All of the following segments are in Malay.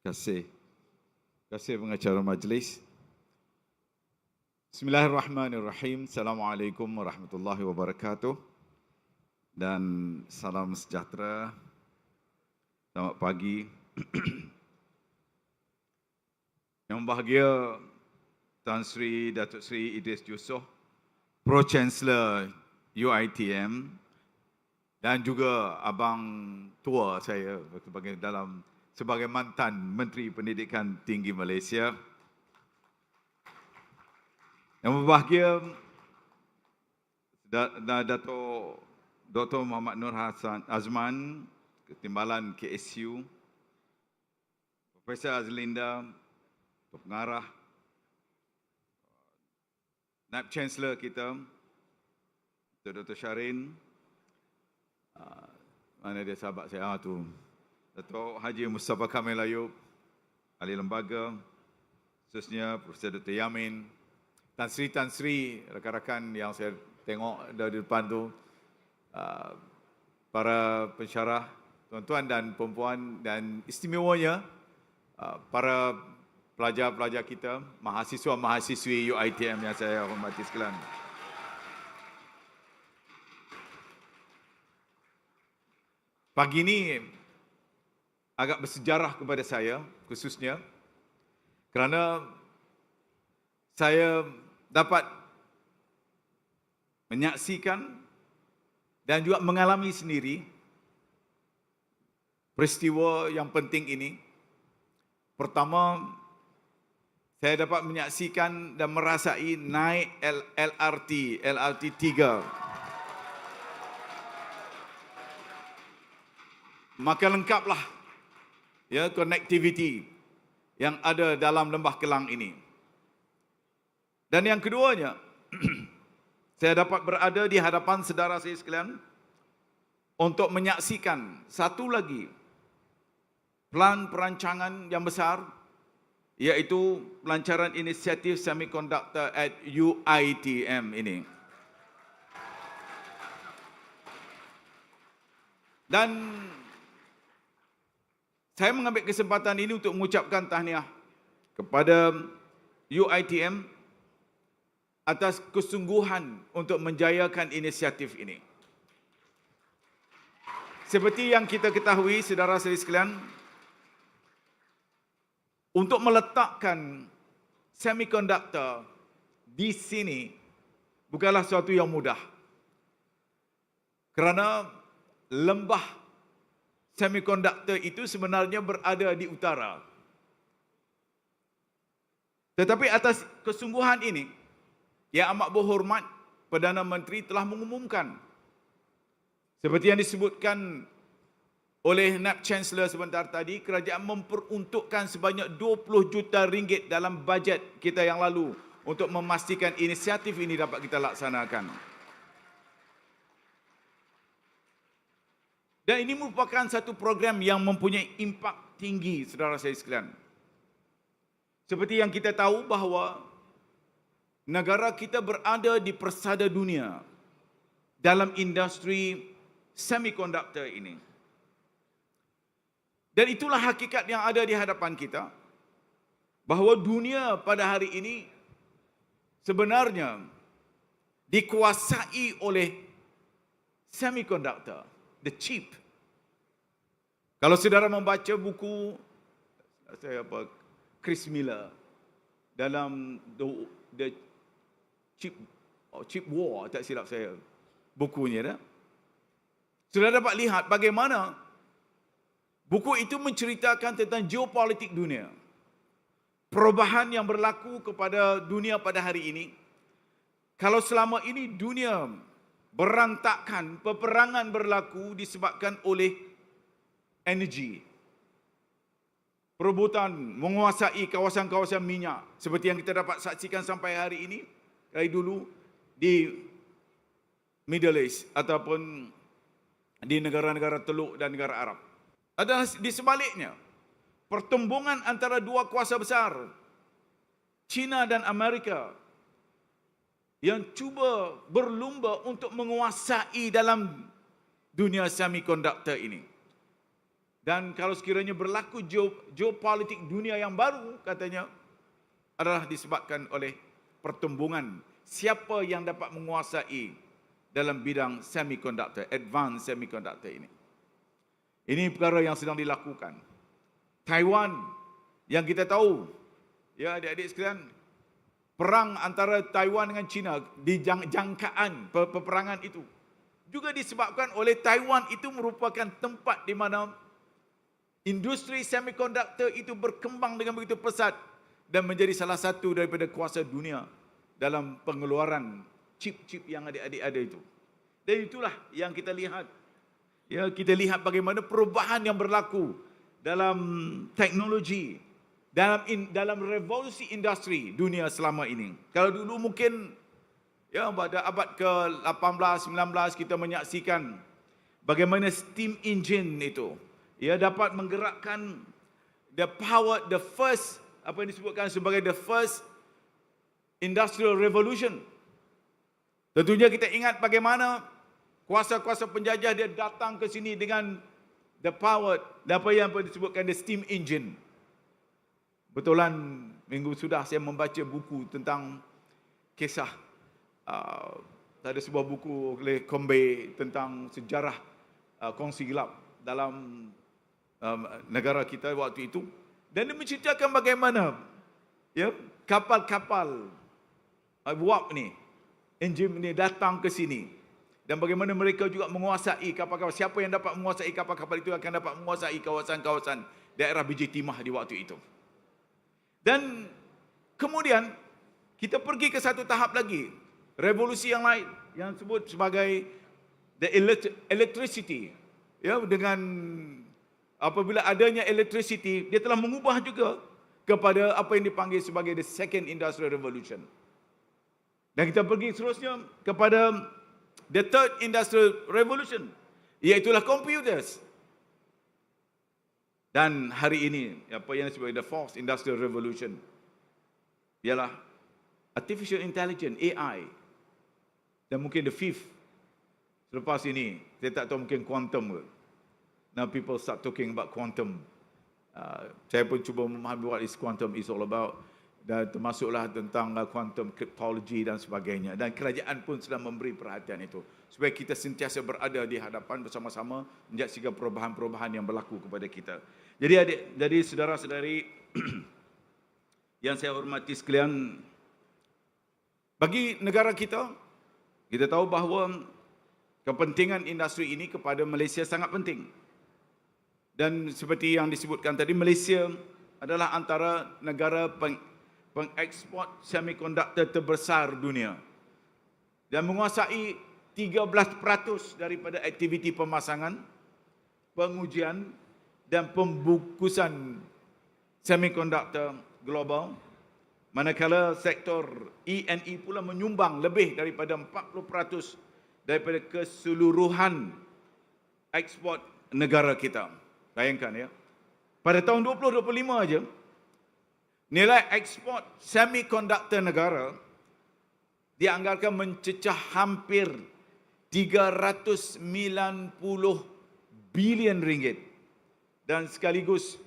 Terima kasih pengacara majlis. Bismillahirrahmanirrahim. Assalamualaikum warahmatullahi wabarakatuh. Dan salam sejahtera. Selamat pagi. Yang bahagia Tan Sri Datuk Seri Idris Yusof, Pro Chancellor UiTM, dan juga abang tua saya sebagai mantan Menteri Pendidikan Tinggi Malaysia. Yang berbahagia Dato' Dr. Muhammad Nur Hassan Azman, Ketimbalan KSU, Profesor Azlinda, pengarah, Naib Chancellor kita, Dr. Syarin, mana dia sahabat saya tu, Dato' Haji Mustafa Kamil Ayub, ahli lembaga, khususnya Profesor Dr. Yamin, Tan Sri, rakan-rakan yang saya tengok dari depan tu, para pensyarah, tuan-tuan dan perempuan, dan istimewanya para pelajar-pelajar kita, mahasiswa-mahasiswi UiTM yang saya hormati sekalian. Pagi ini agak bersejarah kepada saya, khususnya kerana saya dapat menyaksikan dan juga mengalami sendiri peristiwa yang penting ini. Pertama, saya dapat menyaksikan dan merasai naik LRT 3. Maka lengkaplah connectivity yang ada dalam Lembah Kelang ini. Dan yang keduanya, saya dapat berada di hadapan saudara saya sekalian untuk menyaksikan satu lagi plan perancangan yang besar, iaitu pelancaran inisiatif semiconductor at UiTM ini. Dan saya mengambil kesempatan ini untuk mengucapkan tahniah kepada UiTM atas kesungguhan untuk menjayakan inisiatif ini. Seperti yang kita ketahui, saudara saudari sekalian, untuk meletakkan semiconductor di sini bukanlah sesuatu yang mudah. Kerana lembah semiconductor itu sebenarnya berada di utara. Tetapi atas kesungguhan ini, yang amat berhormat, Perdana Menteri telah mengumumkan, seperti yang disebutkan oleh Naib Chancellor sebentar tadi, kerajaan memperuntukkan sebanyak 20 juta ringgit dalam bajet kita yang lalu untuk memastikan inisiatif ini dapat kita laksanakan. Dan ini merupakan satu program yang mempunyai impak tinggi, saudara saya sekalian. Seperti yang kita tahu bahawa negara kita berada di persada dunia dalam industri semiconductor ini. Dan itulah hakikat yang ada di hadapan kita, bahawa dunia pada hari ini sebenarnya dikuasai oleh semiconductor, the chip. Kalau saudara membaca buku Chris Miller dalam the chip war, tak silap saya bukunya dah, saudara dapat lihat bagaimana buku itu menceritakan tentang geopolitik dunia, perubahan yang berlaku kepada dunia pada hari ini. Kalau selama ini dunia berantakan, peperangan berlaku disebabkan oleh energi, perebutan menguasai kawasan-kawasan minyak, seperti yang kita dapat saksikan sampai hari ini, dari dulu di Middle East ataupun di negara-negara Teluk dan negara Arab. Adalah di sebaliknya, pertembungan antara dua kuasa besar, China dan Amerika, yang cuba berlumba untuk menguasai dalam dunia semiconductor ini. Dan kalau sekiranya berlaku geopolitik dunia yang baru, katanya, adalah disebabkan oleh pertumbungan siapa yang dapat menguasai dalam bidang semiconductor, advanced semiconductor ini. Ini perkara yang sedang dilakukan. Taiwan, yang kita tahu, ya adik-adik sekalian, perang antara Taiwan dengan China di jangkaan peperangan itu juga disebabkan oleh Taiwan itu merupakan tempat di mana industri semiconductor itu berkembang dengan begitu pesat dan menjadi salah satu daripada kuasa dunia dalam pengeluaran chip-chip yang adik-adik ada itu. Dan itulah yang kita lihat. Ya, kita lihat bagaimana perubahan yang berlaku dalam teknologi, dalam revolusi industri dunia selama ini. Kalau dulu mungkin ya pada abad ke-18, 19 kita menyaksikan bagaimana steam engine itu ia dapat menggerakkan the first, apa yang disebutkan sebagai the first industrial revolution. Tentunya kita ingat bagaimana kuasa-kuasa penjajah dia datang ke sini dengan the power, apa yang disebutkan the steam engine. Betulan minggu sudah saya membaca buku tentang kisah ada sebuah buku oleh Combe tentang sejarah kongsi gelap dalam negara kita waktu itu, dan dia menceritakan bagaimana ya kapal-kapal wap ni, enjin ni datang ke sini dan bagaimana mereka juga menguasai kapal-kapal. Siapa yang dapat menguasai kapal-kapal itu akan dapat menguasai kawasan-kawasan daerah biji timah di waktu itu. Dan kemudian kita pergi ke satu tahap lagi, revolusi yang lain yang disebut sebagai the electricity. Ya, dengan apabila adanya electricity, dia telah mengubah juga kepada apa yang dipanggil sebagai the second industrial revolution. Dan kita pergi seterusnya kepada the third industrial revolution, iaitulah computers. Dan hari ini, apa yang disebut the fourth industrial revolution, ialah artificial intelligence, AI. Dan mungkin the fifth, selepas ini, saya tak tahu mungkin quantum ke. Now people start talking about quantum. Saya pun cuba memahami what is quantum is all about. Dan termasuklah tentang quantum cryptology dan sebagainya. Dan kerajaan pun sedang memberi perhatian itu. Supaya kita sentiasa berada di hadapan bersama-sama menyaksikan perubahan-perubahan yang berlaku kepada kita. Jadi saudara-saudari yang saya hormati sekalian, bagi negara kita, kita tahu bahawa kepentingan industri ini kepada Malaysia sangat penting. Dan seperti yang disebutkan tadi, Malaysia adalah antara negara pengeksport semikonduktor terbesar dunia dan menguasai 13% daripada aktiviti pemasangan, pengujian dan pembungkusan semikonduktor global, manakala sektor E&E pula menyumbang lebih daripada 40% daripada keseluruhan ekspor negara kita. Bayangkan ya, pada tahun 2025 aja, nilai ekspor semikonduktor negara dianggarkan mencecah hampir 390 bilion ringgit. Dan sekaligus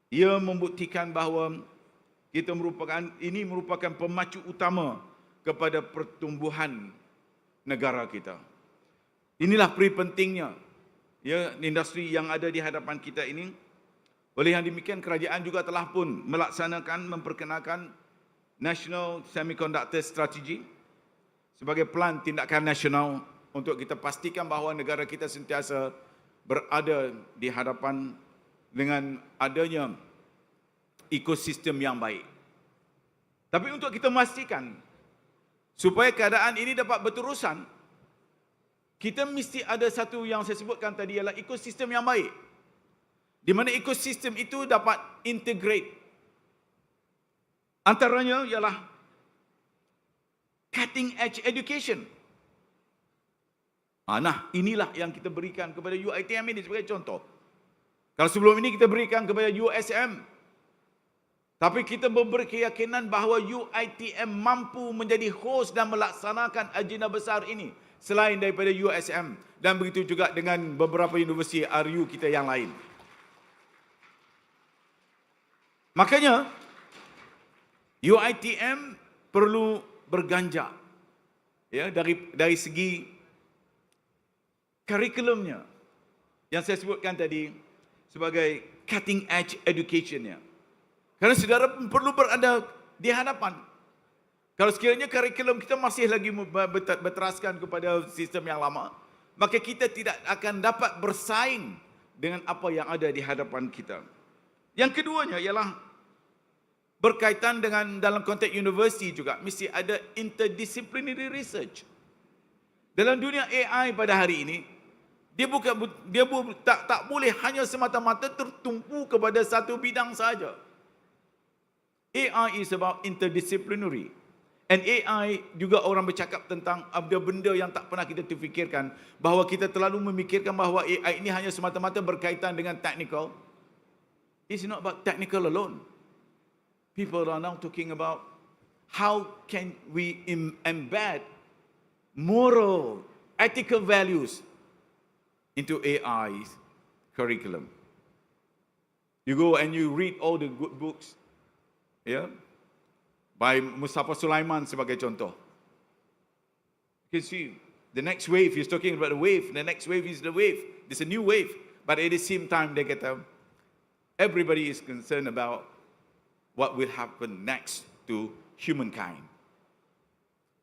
ia membuktikan bahawa ini merupakan pemacu utama kepada pertumbuhan negara kita. Inilah peri pentingnya ya industri yang ada di hadapan kita ini. Oleh yang demikian, kerajaan juga telah pun memperkenalkan National Semiconductor Strategy sebagai pelan tindakan nasional untuk kita pastikan bahawa negara kita sentiasa berada di hadapan dengan adanya ekosistem yang baik. Tapi untuk kita memastikan supaya keadaan ini dapat berterusan, kita mesti ada satu yang saya sebutkan tadi, ialah ekosistem yang baik. Di mana ekosistem itu dapat integrate. Antaranya ialah cutting edge education. Nah, inilah yang kita berikan kepada UiTM ini sebagai contoh. Kalau sebelum ini kita berikan kepada USM, tapi kita memberi keyakinan bahawa UiTM mampu menjadi host dan melaksanakan agenda besar ini selain daripada USM, dan begitu juga dengan beberapa universiti RU kita yang lain. Makanya UiTM perlu berganjak ya dari segi kurikulumnya yang saya sebutkan tadi sebagai cutting edge educationnya. Kerana saudara pun perlu berada di hadapan. Kalau sekiranya kurikulum kita masih lagi berteraskan kepada sistem yang lama, maka kita tidak akan dapat bersaing dengan apa yang ada di hadapan kita. Yang keduanya ialah berkaitan dengan dalam konteks universiti juga, mesti ada interdisciplinary research. Dalam dunia AI pada hari ini, tak boleh hanya semata-mata tertumpu kepada satu bidang saja. AI is about interdisciplinary. And AI juga orang bercakap tentang ada benda yang tak pernah kita terfikirkan, bahawa kita terlalu memikirkan bahawa AI ini hanya semata-mata berkaitan dengan technical. It's not about technical alone. People are now talking about how can we embed moral, ethical values into AI's curriculum. You go and you read all the good books, yeah, by Mustafa Sulaiman sebagai contoh. You can see the next wave, he's talking about the wave, the next wave is the wave. There's a new wave, but at the same time, they kata, everybody is concerned about what will happen next to humankind.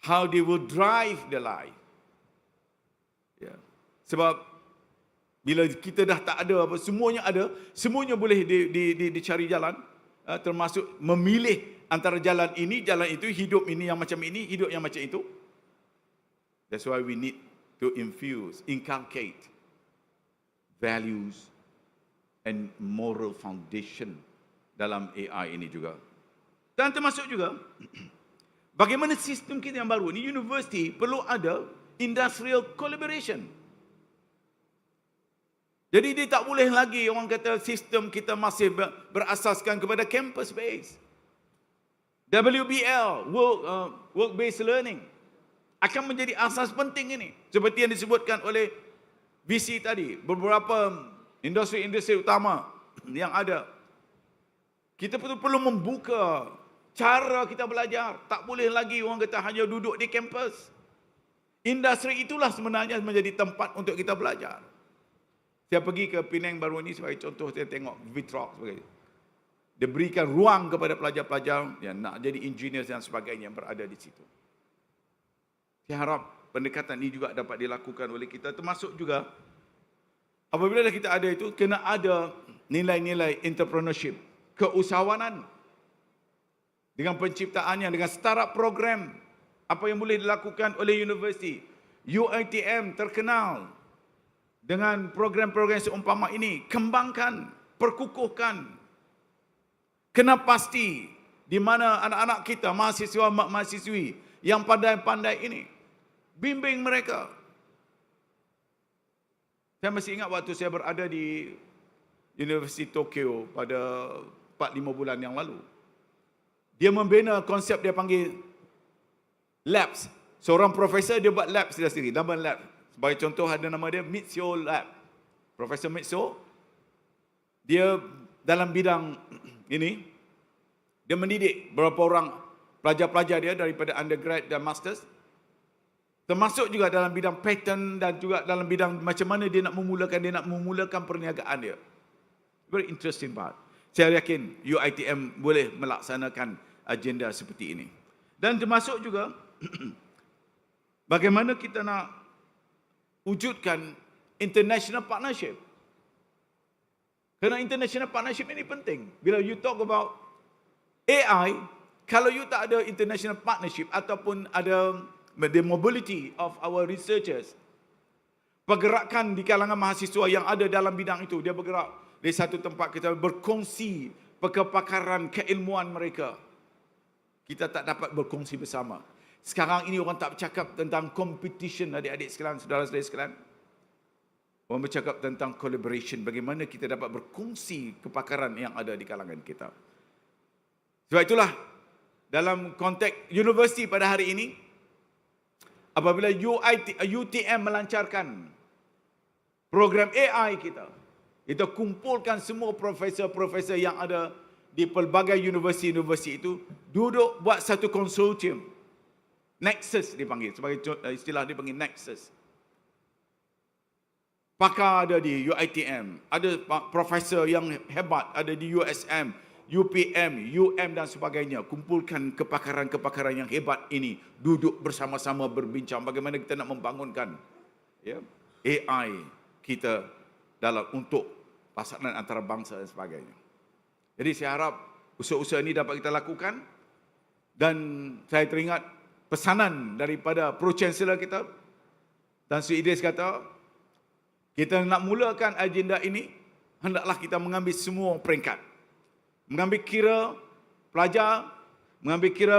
How they will drive their life. Yeah. Sebab bila kita dah tak ada apa, semuanya ada, semuanya boleh dicari jalan, termasuk memilih antara jalan ini, jalan itu, hidup ini yang macam ini, hidup yang macam itu. That's why we need to inculcate values and moral foundation dalam AI ini juga. Dan termasuk juga bagaimana sistem kita yang baru ini, universiti perlu ada industrial collaboration. Jadi dia tak boleh lagi orang kata sistem kita masih berasaskan kepada campus base. WBL, work based learning, akan menjadi asas penting ini. Seperti yang disebutkan oleh VC tadi, beberapa industri-industri utama yang ada. Kita perlu membuka cara kita belajar. Tak boleh lagi orang kata hanya duduk di kampus. Industri itulah sebenarnya menjadi tempat untuk kita belajar. Saya pergi ke Penang baru ini sebagai contoh, saya tengok Vitrox sebagai. Dia berikan ruang kepada pelajar-pelajar yang nak jadi engineer dan sebagainya yang berada di situ. Saya harap pendekatan ini juga dapat dilakukan oleh kita, termasuk juga apabila kita ada itu, kena ada nilai-nilai entrepreneurship, keusahawanan dengan penciptaannya, dengan startup program, apa yang boleh dilakukan oleh universiti. UiTM terkenal dengan program-program seumpama ini. Kembangkan, perkukuhkan. Kena pasti di mana anak-anak kita, mahasiswa-mahasiswi yang pandai-pandai ini, bimbing mereka. Saya masih ingat waktu saya berada di Universiti Tokyo pada 4-5 bulan yang lalu. Dia membina konsep dia panggil labs. Seorang profesor dia buat labs dia sendiri, nama lab. Sebagai contoh ada nama dia Mitsuo Lab. Profesor Mitsuo, dia dalam bidang ini, dia mendidik beberapa orang pelajar-pelajar dia daripada undergrad dan masters. Termasuk juga dalam bidang patent dan juga dalam bidang macam mana dia nak memulakan perniagaan dia. Very interesting part. Saya yakin UiTM boleh melaksanakan agenda seperti ini. Dan termasuk juga bagaimana kita nak wujudkan international partnership. Kerana international partnership ini penting. Bila you talk about AI, kalau you tak ada international partnership ataupun ada the mobility of our researchers, pergerakan di kalangan mahasiswa yang ada dalam bidang itu, dia bergerak di satu tempat, kita berkongsi kepakaran, keilmuan mereka. Kita tak dapat berkongsi bersama. Sekarang ini orang tak bercakap tentang competition, adik-adik sekalian, saudara-saudara sekalian. Orang bercakap tentang collaboration, bagaimana kita dapat berkongsi kepakaran yang ada di kalangan kita. Sebab itulah, dalam konteks universiti pada hari ini, apabila UiTM melancarkan program AI kita kumpulkan semua profesor-profesor yang ada di pelbagai universiti-universiti itu duduk buat satu konsortium. Nexus dipanggil, sebagai istilah dipanggil Nexus. Pakar ada di UiTM, ada profesor yang hebat ada di USM, UPM, dan sebagainya. Kumpulkan kepakaran-kepakaran yang hebat ini, duduk bersama-sama berbincang bagaimana kita nak membangunkan AI kita untuk pasaran antarabangsa dan sebagainya. Jadi saya harap usaha-usaha ini dapat kita lakukan, dan saya teringat pesanan daripada Pro-Chancellor kita, Tan Sri Idris kata, kita nak mulakan agenda ini, hendaklah kita mengambil semua peringkat. Mengambil kira pelajar, mengambil kira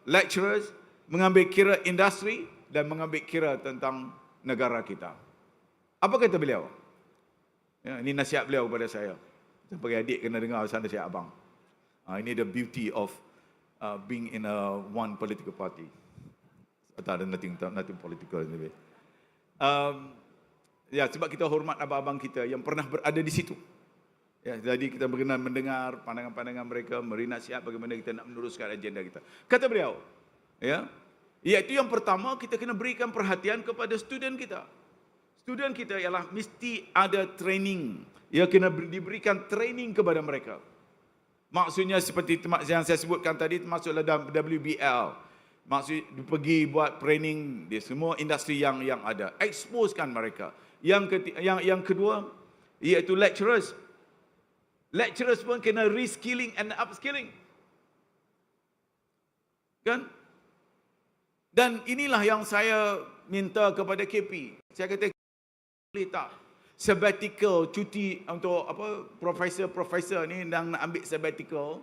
lecturers, mengambil kira industri, dan mengambil kira tentang negara kita. Apa kata beliau? Ini nasihat beliau kepada saya. Sebagai adik kena dengar nasihat abang. Ini the beauty of being in a one political party. Tak ada nothing political. Ya, sebab kita hormat abang-abang kita yang pernah berada di situ. Ya, jadi kita berkenan mendengar pandangan-pandangan mereka, memberi nasihat bagaimana kita nak meneruskan agenda kita. Kata beliau, iaitu yang pertama, kita kena berikan perhatian kepada student kita. Student kita ialah mesti ada training. Ia kena diberikan training kepada mereka. Maksudnya seperti yang saya sebutkan tadi, termasuklah dalam WBL. Maksud pergi buat training di semua industri yang ada. Exposekan mereka. Yang kedua, iaitu lecturers. Lecturers pun kena reskilling and upskilling. Kan? Dan inilah yang saya minta kepada KP. Saya kata, boleh tak sabbatical, cuti untuk profesor-profesor ni yang nak ambil sabbatical.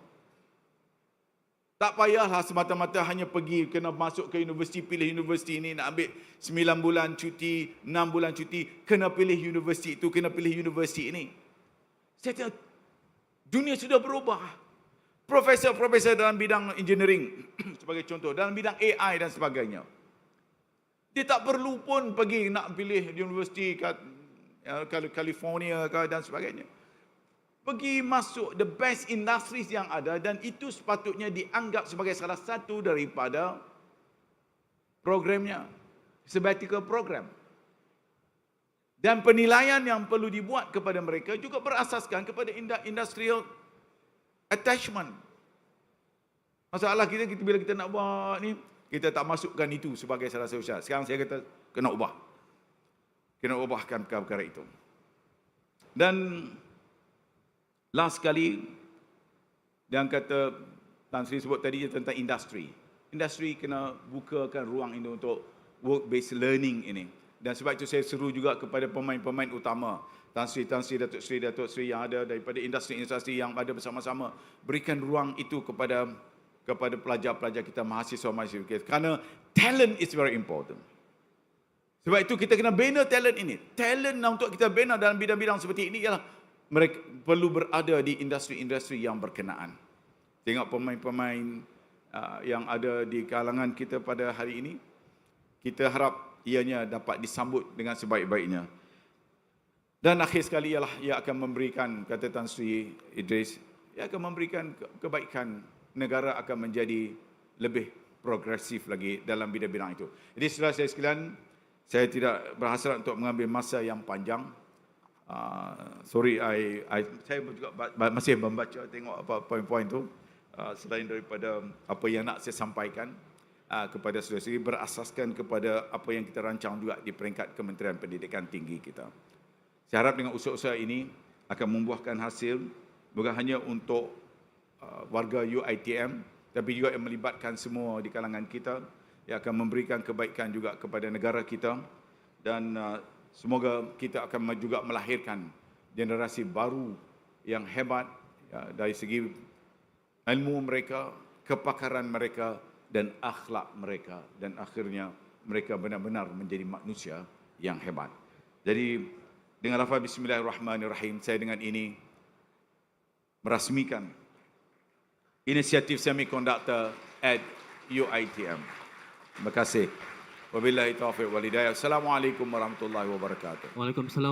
Tak payahlah semata-mata hanya pergi kena masuk ke universiti, pilih universiti ini, nak ambil 9 bulan cuti, 6 bulan cuti, kena pilih universiti itu, kena pilih universiti ini. Saya tengok, dunia sudah berubah. Profesor-profesor dalam bidang engineering, sebagai contoh, dalam bidang AI dan sebagainya. Dia tak perlu pun pergi nak pilih universiti kat California dan sebagainya. Pergi masuk the best industries yang ada, dan itu sepatutnya dianggap sebagai salah satu daripada programnya, sabbatical program. Dan penilaian yang perlu dibuat kepada mereka juga berasaskan kepada industrial attachment. Masalah kita bila kita nak buat ni, kita tak masukkan itu sebagai salah satu syarat. Sekarang saya kata kena ubah. Kena ubahkan perkara itu. Dan last sekali, yang kata Tan Sri sebut tadi tentang industri. Industri kena bukakan ruang ini untuk work-based learning ini. Dan sebab itu saya seru juga kepada pemain-pemain utama. Tan Sri, Datuk Sri yang ada daripada industri-industri yang ada bersama-sama. Berikan ruang itu kepada pelajar-pelajar kita, mahasiswa-mahasiswa kita. Kerana talent is very important. Sebab itu kita kena bina talent ini. Talent untuk kita bina dalam bidang-bidang seperti ini ialah mereka perlu berada di industri-industri yang berkenaan. Tengok pemain-pemain yang ada di kalangan kita pada hari ini, kita harap ianya dapat disambut dengan sebaik-baiknya. Dan akhir sekali ialah ia akan memberikan, kata Tan Sri Idris, ia akan memberikan kebaikan, negara akan menjadi lebih progresif lagi dalam bidang-bidang itu. Jadi saudara saya sekalian, saya tidak berhasrat untuk mengambil masa yang panjang. Saya juga masih membaca, tengok apa poin-poin tu, selain daripada apa yang nak saya sampaikan kepada saudara-saudari, berasaskan kepada apa yang kita rancang juga di peringkat Kementerian Pendidikan Tinggi kita. Saya harap dengan usaha-usaha ini akan membuahkan hasil, bukan hanya untuk warga UiTM, tapi juga yang melibatkan semua di kalangan kita, yang akan memberikan kebaikan juga kepada negara kita, dan semoga kita akan juga melahirkan generasi baru yang hebat dari segi ilmu mereka, kepakaran mereka, dan akhlak mereka. Dan akhirnya mereka benar-benar menjadi manusia yang hebat. Jadi dengan lafaz Bismillahirrahmanirrahim, saya dengan ini merasmikan inisiatif semiconductor at UiTM. Terima kasih. Wabillahi taufiq wal hidayah. Assalamualaikum warahmatullahi wabarakatuh. Waalaikumsalam.